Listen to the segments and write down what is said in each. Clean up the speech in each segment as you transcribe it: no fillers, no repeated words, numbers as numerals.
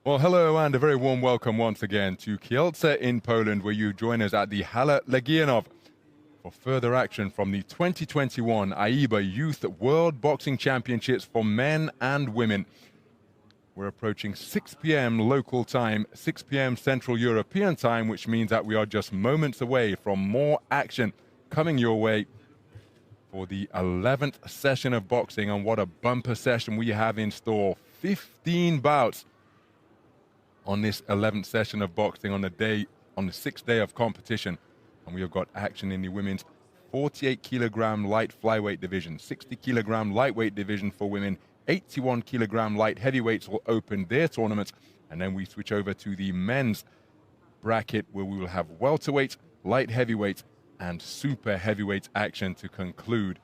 Well, hello and a very warm welcome once again to Kielce in Poland, where you join us at the Hala Legionów for further action from the 2021 AIBA Youth World Boxing Championships for men and women. We're approaching 6 p.m. local time, 6 p.m. Central European time, which means that we are just moments away from more action coming your way for the 11th session of boxing. And what a bumper session we have in store. 15 bouts on this 11th session of boxing on the 6th day of competition. And we have got action in the women's 48 kilogram light flyweight division, 60 kilogram lightweight division for women, 81 kilogram light heavyweights will open their tournament. And then we switch over to the men's bracket, where we will have welterweight, light heavyweight, and super heavyweight action to conclude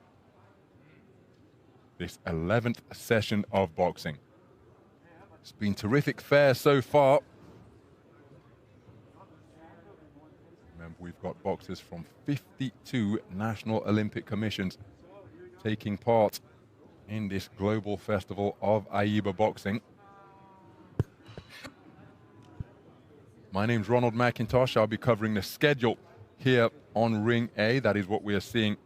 this 11th session of boxing. It's been terrific fare so far. Remember, we've got boxers from 52 national Olympic commissions taking part in this global festival of AIBA boxing. My name's Ronald McIntosh. I'll be covering the schedule here on Ring A. That is what we are seeing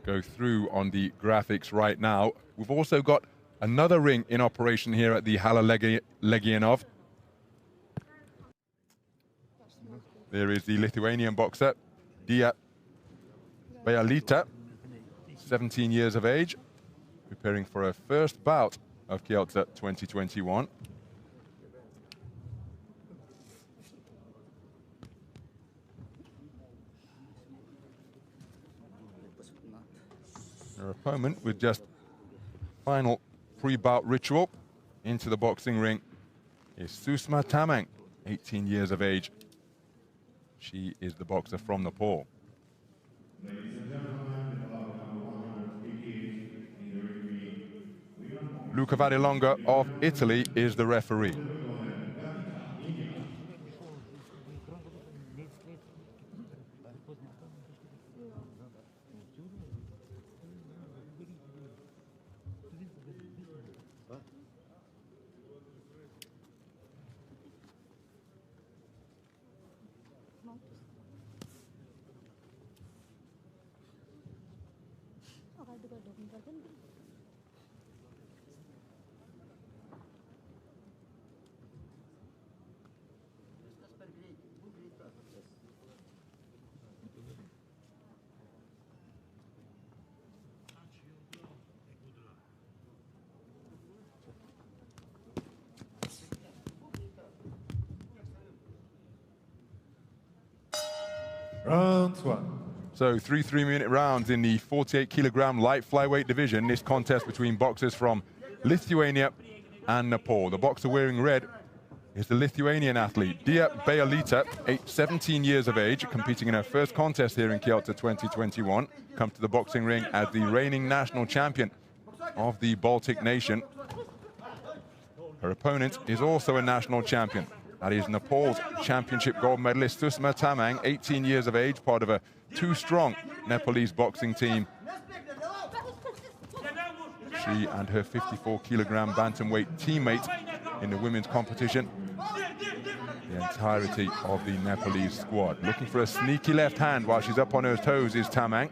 go through on the graphics right now. We've also got another ring in operation here at the Hala Legionów. There is the Lithuanian boxer, Bayalita, 17 years of age, preparing for her first bout of Kielce 2021. Her opponent, with just final pre-bout ritual into the boxing ring, is Susma Tamang, 18 years of age. She is the boxer from Nepal. Luca Vadilonga of Italy is the referee. Round one. So 3 3-minute rounds in the 48 kilogram light flyweight division. This contest between boxers from Lithuania and Nepal. The boxer wearing red is the Lithuanian athlete, Dia Bayalita, 17 years of age, competing in her first contest here in Kielce 2021. Come to the boxing ring as the reigning national champion of the Baltic nation. Her opponent is also a national champion. That is Nepal's championship gold medalist Susma Tamang, 18 years of age, part of a two-strong Nepalese boxing team. She and her 54 kilogram bantamweight teammate in the women's competition. The entirety of the Nepalese squad. Looking for a sneaky left hand while she's up on her toes is Tamang.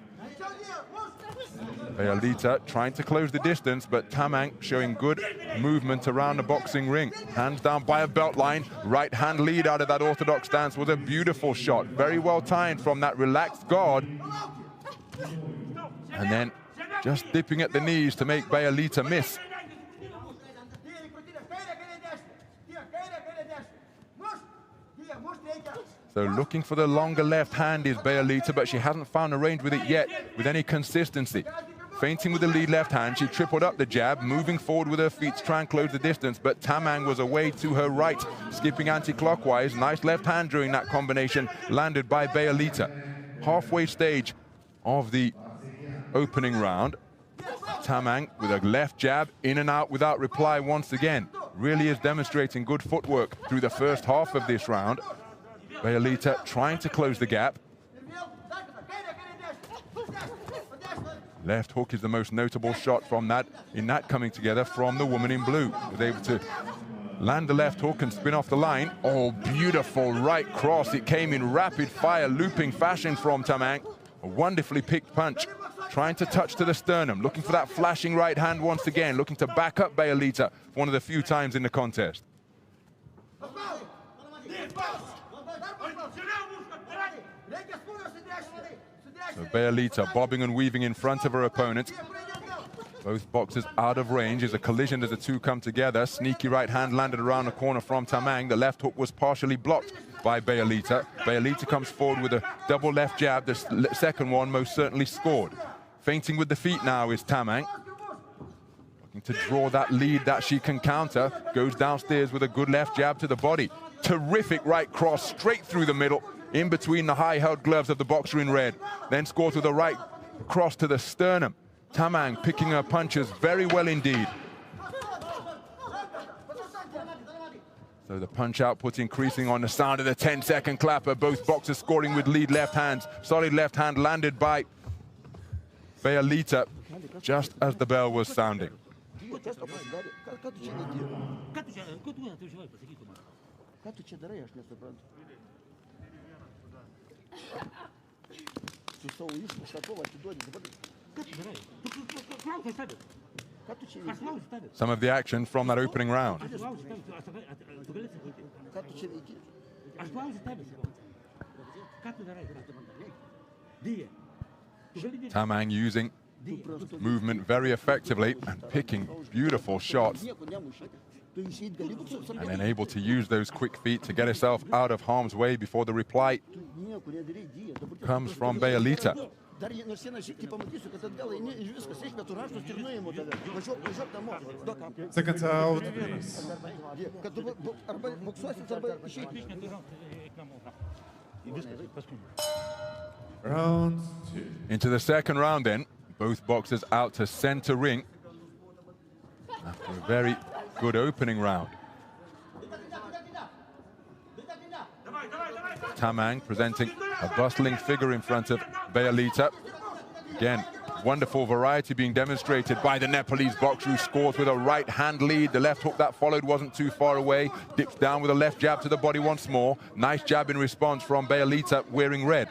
Bayalita trying to close the distance, but Tamang showing good movement around the boxing ring. Hands down by a belt line. Right hand lead out of that orthodox stance was a beautiful shot. Very well timed from that relaxed guard. And then just dipping at the knees to make Bayalita miss. So looking for the longer left hand is Bayalita, but she hasn't found a range with it yet with any consistency. Feinting with the lead left hand, she tripled up the jab, moving forward with her feet to try and close the distance, but Tamang was away to her right, skipping anti-clockwise. Nice left hand during that combination, landed by Bayalita. Halfway stage of the opening round. Tamang with a left jab, in and out without reply once again. Really is demonstrating good footwork through the first half of this round. Bayalita trying to close the gap. Left hook is the most notable shot from that, in that coming together from the woman in blue. Was able to Land the left hook and spin off the line. Oh, beautiful right cross. It came in rapid fire, looping fashion from Tamang. A wonderfully picked punch. Trying to touch to the sternum. Looking for that flashing right hand once again. Looking to back up Bayalita for one of the few times in the contest. So Bayalita bobbing and weaving in front of her opponent. Both boxers out of range. Is a collision as the two come together. Sneaky right hand landed around the corner from Tamang. The left hook was partially blocked by Bayalita. Bayalita comes forward with a double left jab. The second one most certainly scored. Feinting with the feet now is Tamang. Looking to draw that lead that she can counter. Goes downstairs with a good left jab to the body. Terrific right cross straight through the middle, in between the high-held gloves of the boxer in red. Then scores with a right cross to the sternum. Tamang picking her punches very well indeed. So the punch output increasing on the sound of the 10-second clapper. Both boxers scoring with lead left hands. Solid left hand landed by Bayalita just as the bell was sounding. Some of the action from that opening round. Tamang using movement very effectively and picking beautiful shots. And then able to use those quick feet to get herself out of harm's way before the reply comes from Bayalita. Seconds out. Round 2. Into the second round then. Both boxers out to center ring after a very good opening round. Tamang presenting a bustling figure in front of Bayalita. Again, wonderful variety being demonstrated by the Nepalese boxer, who scores with a right hand lead. The left hook that followed wasn't too far away. Dips down with a left jab to the body once more. Nice jab in response from Bayalita, wearing red.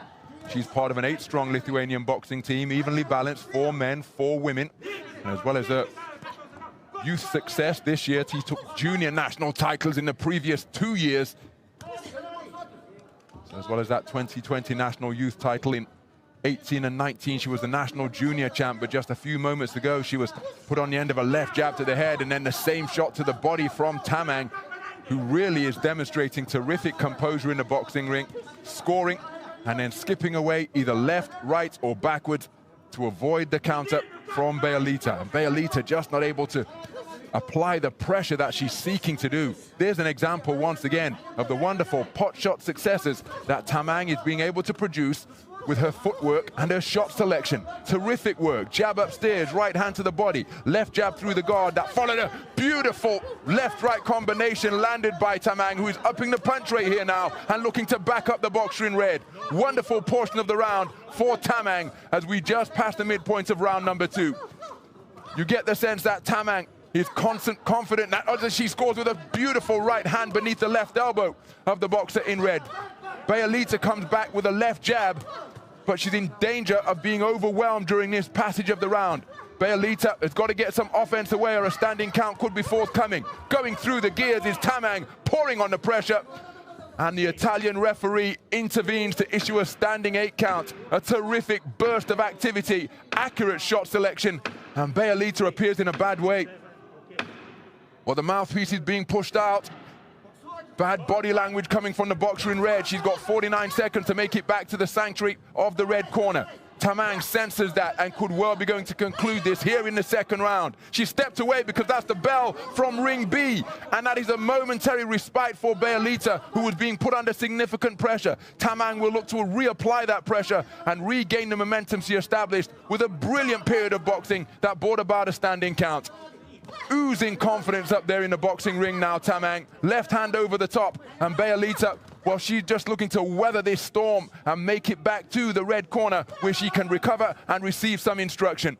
She's part of an 8-strong Lithuanian boxing team, evenly balanced, 4 men, 4 women. And as well as a youth success this year, she took junior national titles in the previous 2 years. So as well as that 2020 national youth title in 18 and 19, she was the national junior champ, but just a few moments ago, she was put on the end of a left jab to the head, and then the same shot to the body from Tamang, who really is demonstrating terrific composure in the boxing ring, scoring and then skipping away either left, right, or backwards to avoid the counter from Bayalita. And Bayalita just not able to apply the pressure that she's seeking to do. There's an example, once again, of the wonderful pot shot successes that Tamang is being able to produce with her footwork and her shot selection. Terrific work. Jab upstairs, right hand to the body, left jab through the guard. That followed a beautiful left-right combination landed by Tamang, who is upping the punch rate here now and looking to back up the boxer in red. Wonderful portion of the round for Tamang as we just passed the midpoint of round number 2. You get the sense that Tamang is confident that as she scores with a beautiful right hand beneath the left elbow of the boxer in red. Bayalita comes back with a left jab, but she's in danger of being overwhelmed during this passage of the round. Bayalita has got to get some offense away, or a standing count could be forthcoming. Going through the gears is Tamang, pouring on the pressure, and the Italian referee intervenes to issue a standing 8 count. A terrific burst of activity, accurate shot selection, and Bayalita appears in a bad way. Well, the mouthpiece is being pushed out. Bad body language coming from the boxer in red. She's got 49 seconds to make it back to the sanctuary of the red corner. Tamang senses that and could well be going to conclude this here in the second round. She stepped away because that's the bell from ring B, and that is a momentary respite for Bayalita, who was being put under significant pressure. Tamang will look to reapply that pressure and regain the momentum she established with a brilliant period of boxing that brought about a standing count. Oozing confidence up there in the boxing ring now, Tamang. Left hand over the top, and Bayalita, well, she's just looking to weather this storm and make it back to the red corner where she can recover and receive some instruction.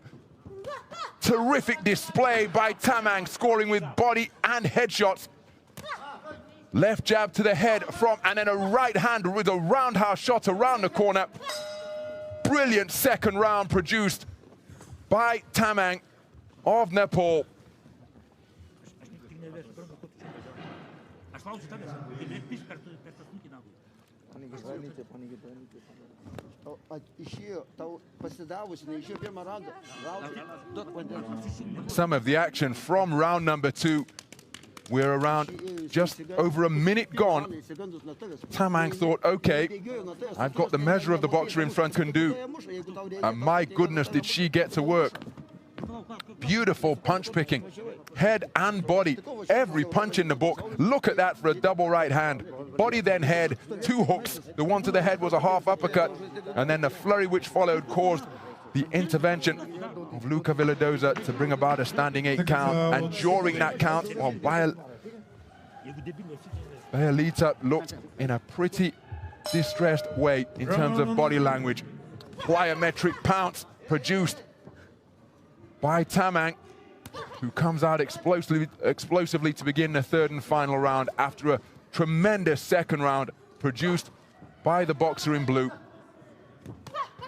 Terrific display by Tamang, scoring with body and headshots. Left jab to the head and then a right hand with a roundhouse shot around the corner. Brilliant second round produced by Tamang of Nepal. Some of the action from round number 2. We're around just over a minute gone. Tamang thought, okay, I've got the measure of the boxer in front can do. And my goodness, did she get to work. Beautiful punch picking, head and body. Every punch in the book. Look at that for a double right hand. Body then head, 2 hooks. The one to the head was a half uppercut. And then the flurry which followed caused the intervention of Luca Villadoza to bring about a standing 8 count. And during that count, well, Bayalita looked in a pretty distressed way in terms of body language. Plyometric pounce produced by Tamang, who comes out explosively to begin the 3rd and final round after a tremendous second round produced by the boxer in blue.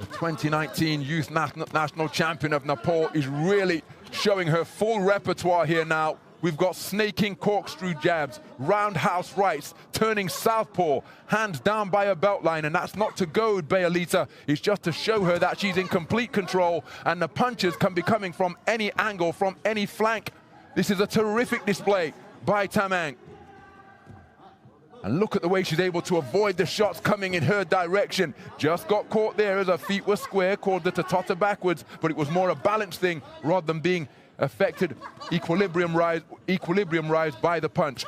The 2019 Youth National Champion of Nepal is really showing her full repertoire here now. We've got snaking corkscrew jabs, roundhouse rights, turning southpaw, hands down by her belt line, and that's not to goad Bayalita, it's just to show her that she's in complete control and the punches can be coming from any angle, from any flank. This is a terrific display by Tamang. And look at the way she's able to avoid the shots coming in her direction. Just got caught there as her feet were square, caused her to totter backwards, but it was more a balance thing rather than being affected equilibrium rise by the punch.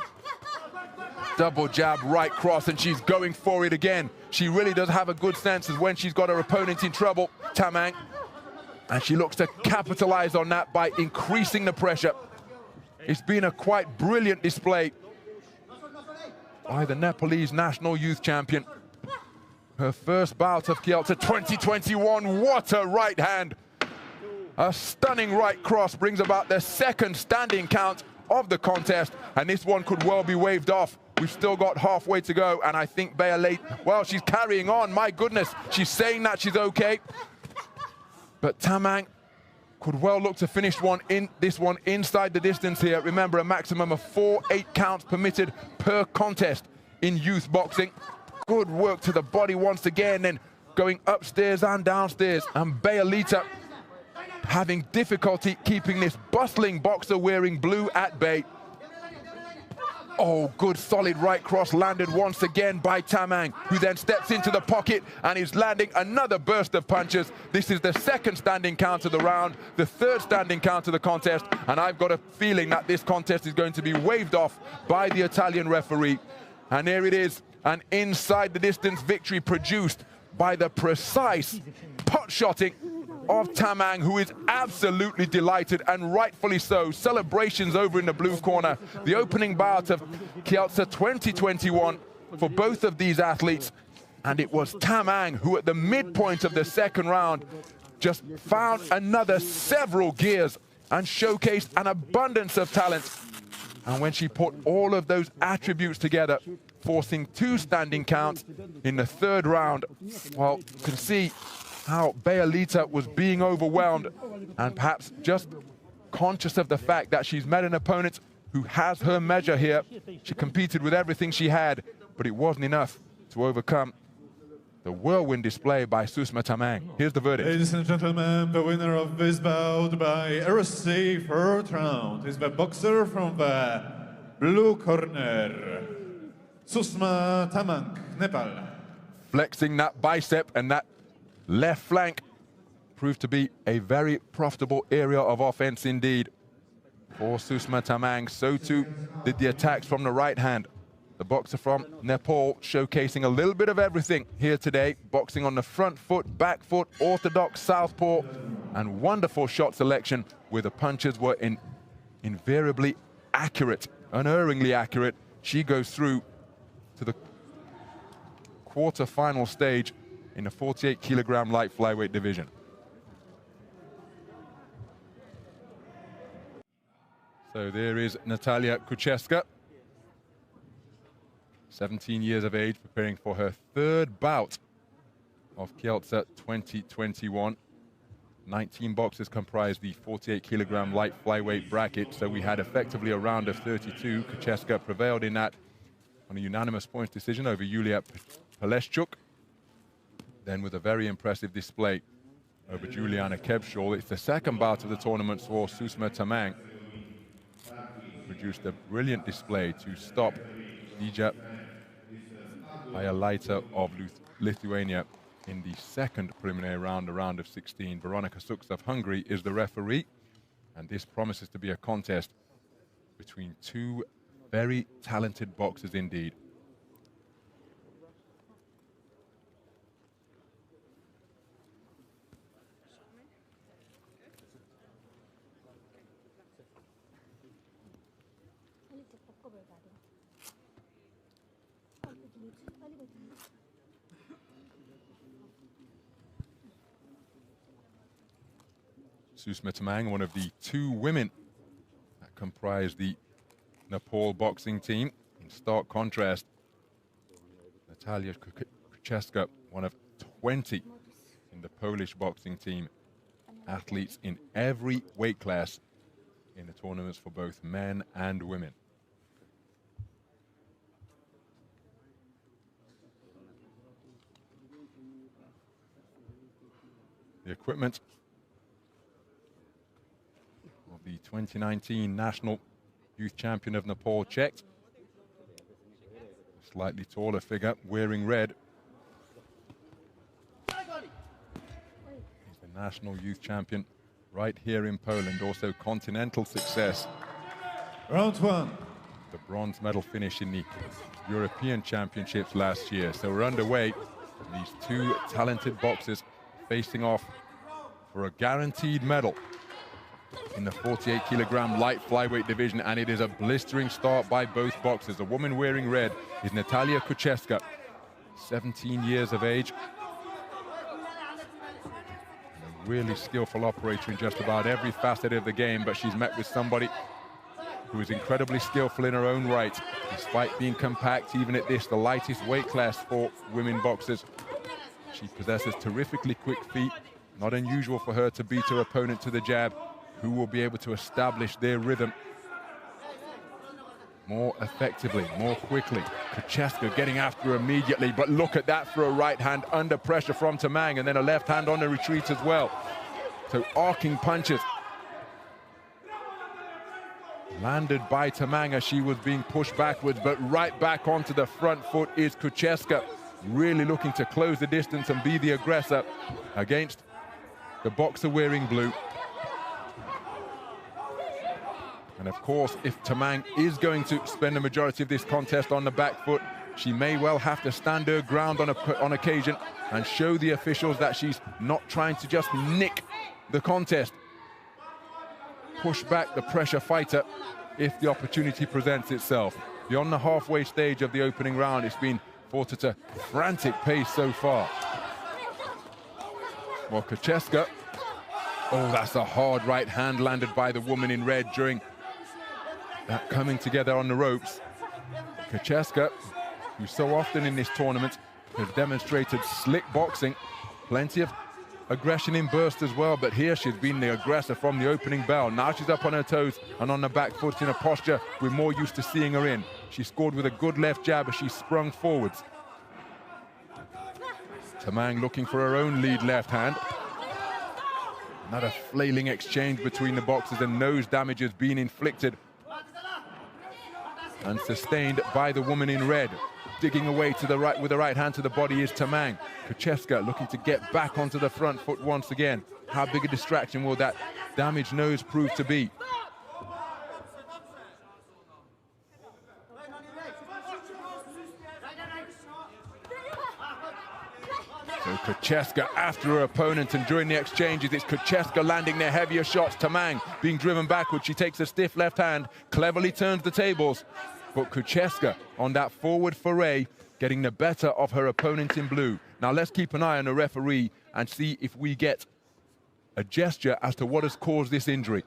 Double jab, right cross, and she's going for it again. She really does have a good sense of when she's got her opponent in trouble, Tamang. And she looks to capitalize on that by increasing the pressure. It's been a quite brilliant display by the Nepalese national youth champion. Her first bout of Kielce 2021, what a right hand. A stunning right cross brings about the 2nd standing count of the contest, and this one could well be waved off. We've still got halfway to go, and I think Bayalita, well, she's carrying on, my goodness. She's saying that she's okay. But Tamang could well look to finish this one inside the distance here. Remember, a maximum of 4 8 counts permitted per contest in youth boxing. Good work to the body once again, then going upstairs and downstairs. And Bayalita having difficulty keeping this bustling boxer wearing blue at bay. Oh, good solid right cross landed once again by Tamang, who then steps into the pocket and is landing another burst of punches. This is the 2nd standing count of the round, the 3rd standing count of the contest, and I've got a feeling that this contest is going to be waved off by the Italian referee. And here it is, an inside the distance victory produced by the precise pot-shotting of Tamang, who is absolutely delighted, and rightfully so. Celebrations over in the blue corner. The opening bout of Kielce 2021 for both of these athletes. And it was Tamang who at the midpoint of the 2nd round just found another several gears and showcased an abundance of talent. And when she put all of those attributes together, forcing 2 standing counts in the 3rd round, well, you can see how Bayalita was being overwhelmed and perhaps just conscious of the fact that she's met an opponent who has her measure here. She competed with everything she had, but it wasn't enough to overcome the whirlwind display by Susma Tamang. Here's the verdict. Ladies and gentlemen, the winner of this bout by RSC 3rd round is the boxer from the blue corner, Susma Tamang, Nepal. Flexing that bicep and that left flank proved to be a very profitable area of offense indeed for Susma Tamang. So too did the attacks from the right hand. The boxer from Nepal showcasing a little bit of everything here today. Boxing on the front foot, back foot, orthodox southpaw, and wonderful shot selection where the punches were invariably accurate, unerringly accurate. She goes through to the quarter-final stage in the 48-kilogram light flyweight division. So there is Natalia Kucheska. 17 years of age, preparing for her third bout of Kielce 2021. 19 boxers comprise the 48-kilogram light flyweight bracket, so we had effectively a round of 32. Kielce prevailed in that on a unanimous points decision over Yulia Peleshchuk. Then with a very impressive display over Juliana Kebshol. It's the second bout of the tournament for Susma Tamang. Produced a brilliant display to stop Ija Ayalaita of Lithuania in the second preliminary round, a round of 16. Veronika Suks of Hungary is the referee, and this promises to be a contest between two very talented boxers indeed. Susma Tamang, one of the two women that comprise the Nepal boxing team. In stark contrast, Natalia Kielce, one of 20 in the Polish boxing team. Athletes in every weight class in the tournaments for both men and women. The equipment of the 2019 national youth champion of Nepal checked. Slightly taller figure wearing red. He's the national youth champion right here in Poland, also continental success. Round one. The bronze medal finish in the European Championships last year. So we're underway. These two talented boxers facing off for a guaranteed medal in the 48-kilogram light flyweight division, and it is a blistering start by both boxers. The woman wearing red is Natalia Kielce, 17 years of age. A really skillful operator in just about every facet of the game, but she's met with somebody who is incredibly skillful in her own right, despite being compact, even at this, the lightest weight class for women boxers. She possesses terrifically quick feet. Not unusual for her to beat her opponent to the jab, who will be able to establish their rhythm more effectively, more quickly. Kielce getting after her immediately, but look at that for a right hand under pressure from Tamang, and then a left hand on the retreat as well. So arcing punches landed by Tamang as she was being pushed backwards, but right back onto the front foot is Kielce, really looking to close the distance and be the aggressor against the boxer wearing blue. And of course, if Tamang is going to spend the majority of this contest on the back foot, she may well have to stand her ground on occasion and show the officials that she's not trying to just nick the contest. Push back the pressure fighter if the opportunity presents itself. Beyond the halfway stage of the opening round, it's been fought at a frantic pace so far. Well, Kielce, oh, that's a hard right hand landed by the woman in red during that coming together on the ropes. Kielce, who so often in this tournament has demonstrated slick boxing, plenty of aggression in burst as well, but here she's been the aggressor from the opening bell. Now she's up on her toes and on the back foot in a posture we're more used to seeing her in. She scored with a good left jab as she sprung forwards. Tamang looking for her own lead left hand. Another flailing exchange between the boxers, and nose damage has been inflicted and sustained by the woman in red. Digging away to the right with the right hand to the body is Tamang. Kielce looking to get back onto the front foot once again. How big a distraction will that damaged nose prove to be? So Kielce after her opponent, and during the exchanges it's Kielce landing their heavier shots. Tamang being driven backwards. She takes a stiff left hand, cleverly turns the tables. But Kielce on that forward foray, getting the better of her opponent in blue. Now let's keep an eye on the referee and see if we get a gesture as to what has caused this injury.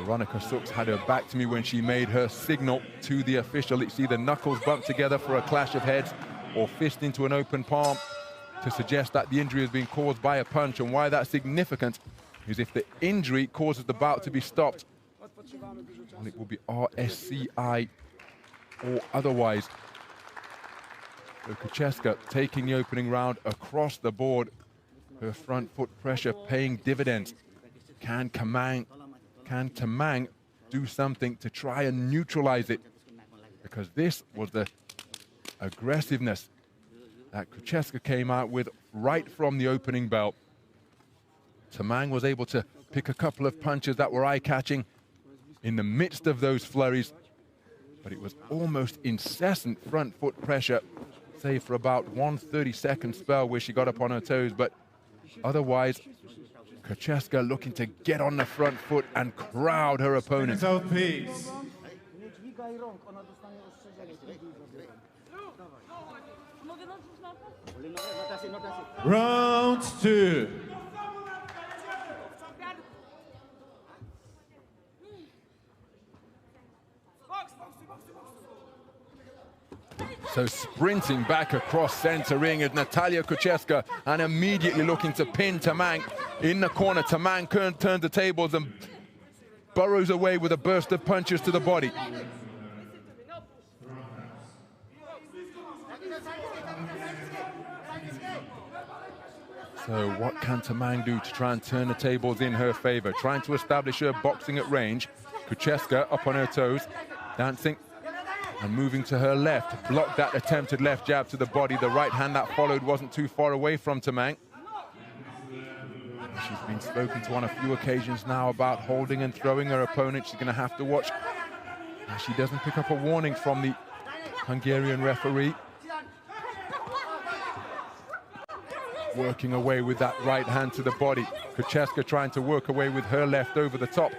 Veronica Sux had her back to me when she made her signal to the official. It's either knuckles bump together for a clash of heads or fist into an open palm to suggest that the injury has been caused by a punch. And why that's significant is if the injury causes the bout to be stopped, well, it will be RSCI or otherwise. So Kielce taking the opening round across the board. Her front foot pressure paying dividends. Can Tamang do something to try and neutralize it? Because this was the aggressiveness that Kielce came out with right from the opening bell. Tamang was able to pick a couple of punches that were eye-catching in the midst of those flurries, but it was almost incessant front foot pressure, save for about 1 30-second spell where she got up on her toes, but otherwise, Kielce looking to get on the front foot and crowd her opponent. Out, please. Round 2. So sprinting back across center ring is Natalia Kielce and immediately looking to pin Tamang in the corner. Tamang turns the tables and burrows away with a burst of punches to the body. So what can Tamang do to try and turn the tables in her favor? Trying to establish her boxing at range. Kielce up on her toes, dancing and moving to her left. Blocked that attempted left jab to the body. The right hand that followed wasn't too far away from Tamang. She's been spoken to on a few occasions now about holding and throwing her opponent. She's going to have to watch as she doesn't pick up a warning from the Hungarian referee. Working away with that right hand to the body. Kielce trying to work away with her left over the top.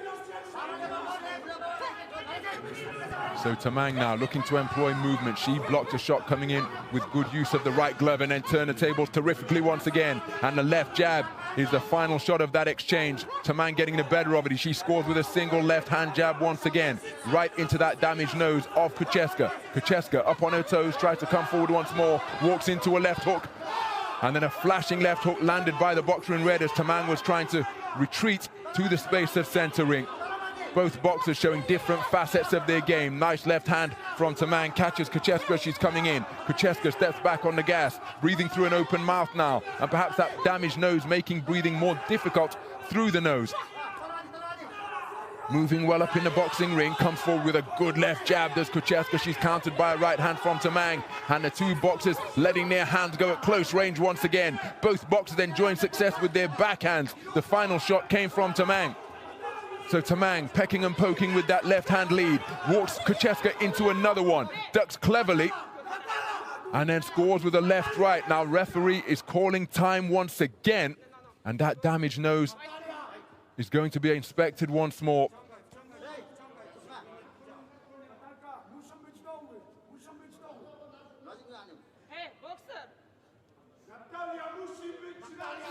So Tamang now looking to employ movement. She blocked a shot coming in with good use of the right glove and then turned the tables terrifically once again. And the left jab is the final shot of that exchange. Tamang getting the better of it. She scores with a single left hand jab once again, right into that damaged nose of Kielce. Kielce up on her toes, tries to come forward once more, walks into a left hook. And then a flashing left hook landed by the boxer in red as Tamang was trying to retreat to the space of center ring. Both boxers showing different facets of their game. Nice left hand from Tamang, catches Kielce, she's coming in. Kielce steps back on the gas, breathing through an open mouth now. And perhaps that damaged nose making breathing more difficult through the nose. Moving well up in the boxing ring, comes forward with a good left jab. Does Kielce, she's countered by a right hand from Tamang. And the two boxers letting their hands go at close range once again. Both boxers enjoying success with their backhands. The final shot came from Tamang. So Tamang pecking and poking with that left hand lead. Walks Kielce into another one. Ducks cleverly. And then scores with a left right. Now referee is calling time once again. And that damaged nose is going to be inspected once more.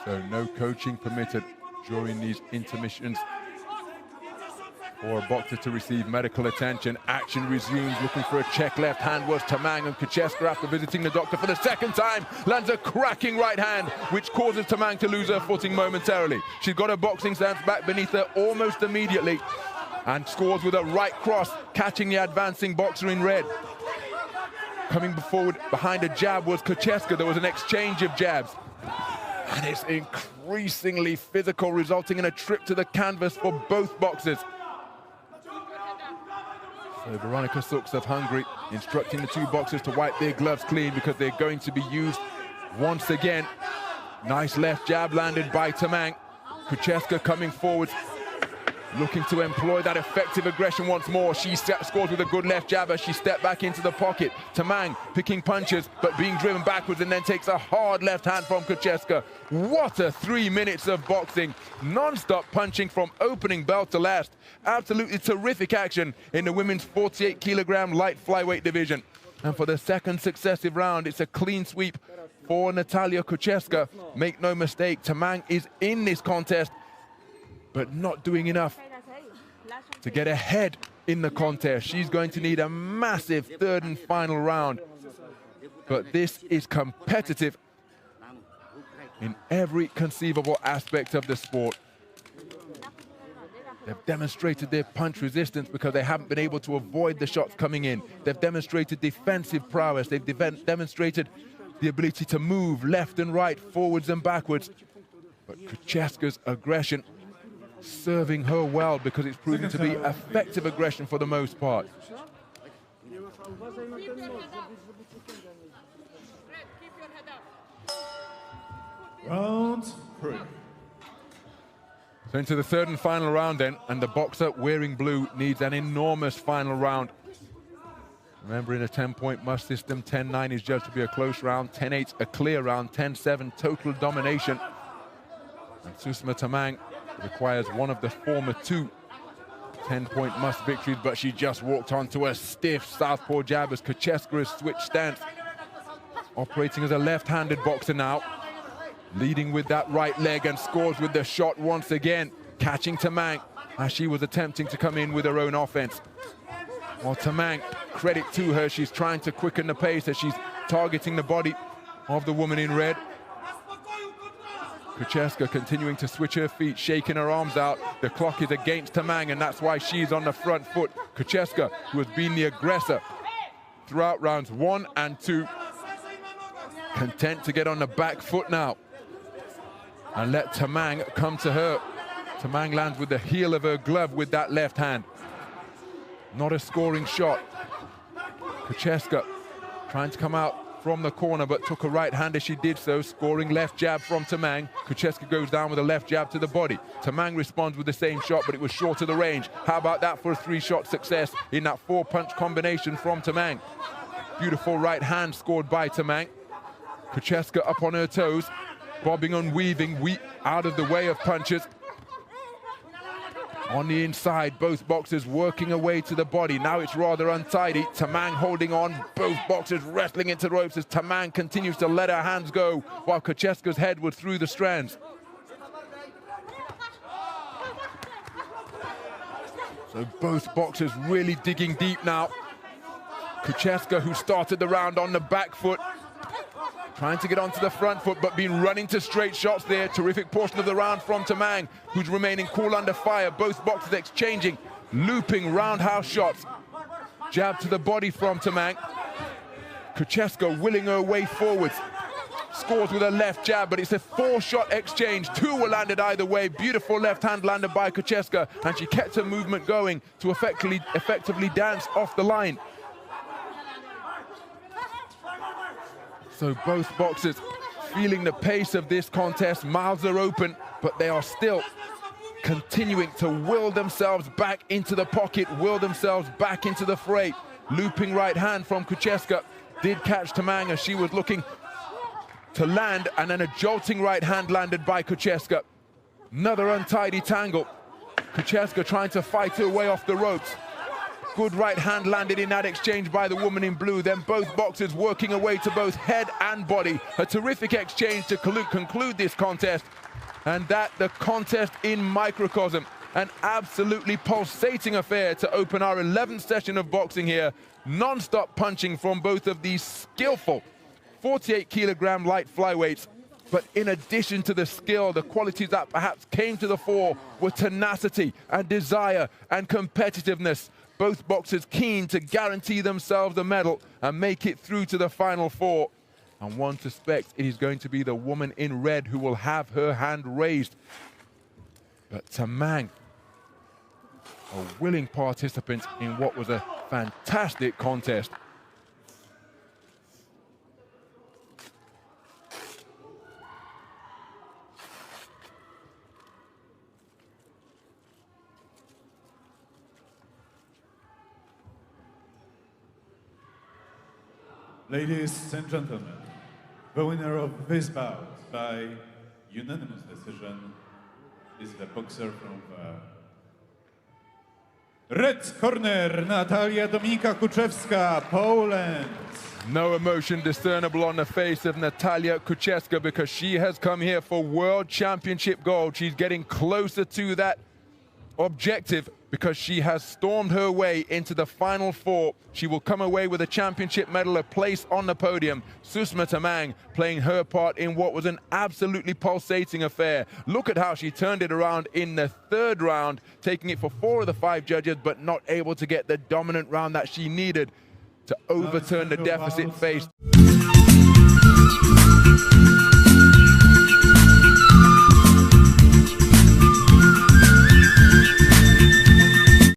So no coaching permitted during these intermissions for a boxer to receive medical attention. Action resumes, looking for a check left hand was Tamang, and Kielce, after visiting the doctor for the second time, lands a cracking right hand, which causes Tamang to lose her footing momentarily. She's got her boxing stance back beneath her almost immediately, and scores with a right cross, catching the advancing boxer in red. Coming forward behind a jab was Kielce. There was an exchange of jabs. And it's increasingly physical, resulting in a trip to the canvas for both boxers. So Veronica Sux of Hungary instructing the two boxers to wipe their gloves clean because they're going to be used once again. Nice left jab landed by Tamang. Kielce coming forward, looking to employ that effective aggression once more. She scores with a good left jab as she stepped back into the pocket. Tamang picking punches, but being driven backwards, and then takes a hard left hand from Kielce. What a 3 minutes of boxing. Non-stop punching from opening bell to last. Absolutely terrific action in the women's 48-kilogram light flyweight division. And for the second successive round, it's a clean sweep for Natalia Kielce. Make no mistake, Tamang is in this contest, but not doing enough to get ahead in the contest. She's going to need a massive third and final round. But this is competitive in every conceivable aspect of the sport. They've demonstrated their punch resistance because they haven't been able to avoid the shots coming in. They've demonstrated defensive prowess. They've demonstrated the ability to move left and right, forwards and backwards. But Kielce's aggression serving her well because it's proven to be effective aggression for the most part. Round 3. So into the third and final round then, and the boxer wearing blue needs an enormous final round. Remember, in a 10-point must system, 10-9 is judged to be a close round, 10-8 a clear round, 10-7 total domination. And Susma Tamang requires one of the former two 10-point must victories, but she just walked onto a stiff southpaw jab as Kielce has switched stance. Operating as a left-handed boxer now. Leading with that right leg and scores with the shot once again, catching Tamang as she was attempting to come in with her own offense. While Tamang, credit to her, she's trying to quicken the pace as she's targeting the body of the woman in red. Kielce continuing to switch her feet, shaking her arms out. The clock is against Tamang, and that's why she's on the front foot. Kielce, who has been the aggressor throughout rounds 1 and 2, content to get on the back foot now and let Tamang come to her. Tamang lands with the heel of her glove with that left hand. Not a scoring shot. Kielce trying to come out from the corner, but took a right hand as she did so, scoring left jab from Tamang. Kielce goes down with a left jab to the body. Tamang responds with the same shot, but it was short of the range. How about that for a 3-shot success in that 4-punch combination from Tamang? Beautiful right hand scored by Tamang. Kielce up on her toes, bobbing and weaving, out of the way of punches. On the inside, both boxers working away to the body. Now it's rather untidy. Tamang holding on, both boxers wrestling into the ropes as Tamang continues to let her hands go while Kielce's head was through the strands. So both boxers really digging deep now. Kielce, who started the round on the back foot, trying to get onto the front foot, but been running to straight shots there. Terrific portion of the round from Tamang, who's remaining cool under fire. Both boxers exchanging, looping roundhouse shots. Jab to the body from Tamang. Kielce willing her way forwards. Scores with a left jab, but it's a 4-shot exchange. 2 were landed either way. Beautiful left hand landed by Kielce, and she kept her movement going to effectively dance off the line. So both boxers feeling the pace of this contest. Mouths are open, but they are still continuing to will themselves back into the pocket, will themselves back into the fray. Looping right hand from Kielce did catch Tamang as she was looking to land, and then a jolting right hand landed by Kielce. Another untidy tangle. Kielce trying to fight her way off the ropes. Good right hand landed in that exchange by the woman in blue. Then both boxers working away to both head and body. A terrific exchange to conclude this contest. And that the contest in microcosm. An absolutely pulsating affair to open our 11th session of boxing here. Non-stop punching from both of these skillful 48-kilogram light flyweights. But in addition to the skill, the qualities that perhaps came to the fore were tenacity and desire and competitiveness. Both boxers keen to guarantee themselves a medal and make it through to the final 4. And one suspects it is going to be the woman in red who will have her hand raised. But Tamang, a willing participant in what was a fantastic contest. Ladies and gentlemen, the winner of this bout by unanimous decision is the boxer from the red corner, Natalia Dominika Kuczewska, Poland. No emotion discernible on the face of Natalia Kielce because she has come here for World Championship gold. She's getting closer to that objective because she has stormed her way into the final four. She will come away with a championship medal, a place on the podium. Susma Tamang playing her part in what was an absolutely pulsating affair. Look at how she turned it around in the third round, taking it for 4 of the 5 judges, but not able to get the dominant round that she needed to overturn the deficit faced.